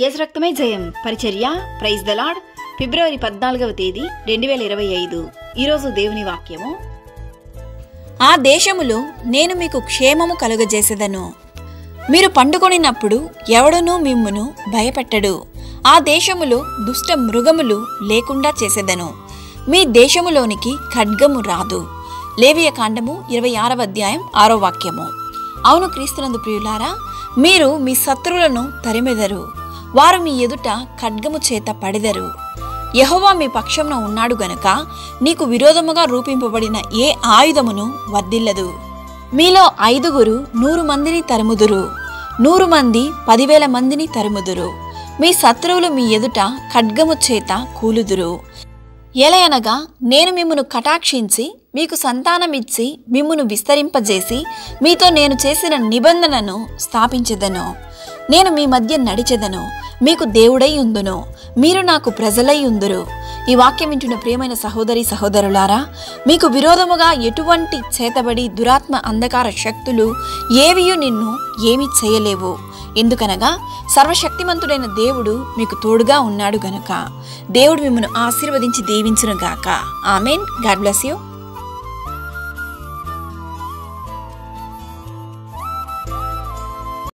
యేసు రక్తమే జయం పరిచర్య ప్రైజ్ ద లార్డ్. ఫిబ్రవరి 14వ తేదీ 2025. ఈరోజు దేవుని వాక్యము. ఆ దేశములో నేను మీకు క్షేమము కలుగజేసేదను. మీరు పండుకొనినప్పుడు ఎవడునూ మిమ్మును భయపెట్టడు. ఆ దేశములో దుష్ట మృగములు లేకుండా చేసేదను. మీ దేశములోనికి ఖడ్గము రాదు. లేవియ కాండము 26వ అధ్యాయం 6వ వాక్యము. అవును క్రీస్తునందు ప్రియులారా, మీరు మీ శత్రువులను తరిమెదరు. వారు మీ ఎదుట ఖడ్గము చేత పడెదరు. యెహోవా మీ పక్షంన ఉన్నాడు గనుక నీకు విరోధముగా రూపింపబడిన ఏ ఆయుధమును వర్ధిల్లదు. మీలో 5 100 మందిని తరుముదురు, 100 మంది 10,000 మందిని తరుముదురు. మీ శత్రువులు మీ ఎదుట ఖడ్గము చేత కూలుదురు. ఎలయనగా నేను మిమ్మును కటాక్షించి మీకు సంతానమిచ్చి మిమ్మును విస్తరింపజేసి మీతో నేను చేసిన నిబంధనను స్థాపించెదను. నేను మీ మధ్య నడిచెదను, మీకు దేవుడై ఉందును, మీరు నాకు ప్రజలై ఉందురు. ఈ వాక్యం వింటున్న ప్రియమైన సహోదరి సహోదరులారా, మీకు విరోధముగా ఎటువంటి చేతబడి దురాత్మ అంధకార శక్తులు ఏవియూ నిన్ను ఏమీ చేయలేవు. ఎందుకనగా సర్వశక్తిమంతుడైన దేవుడు మీకు తోడుగా ఉన్నాడు గనుక. దేవుడు మిమ్మల్ని ఆశీర్వదించి దీవించును గాక. ఆమేన్. God bless you.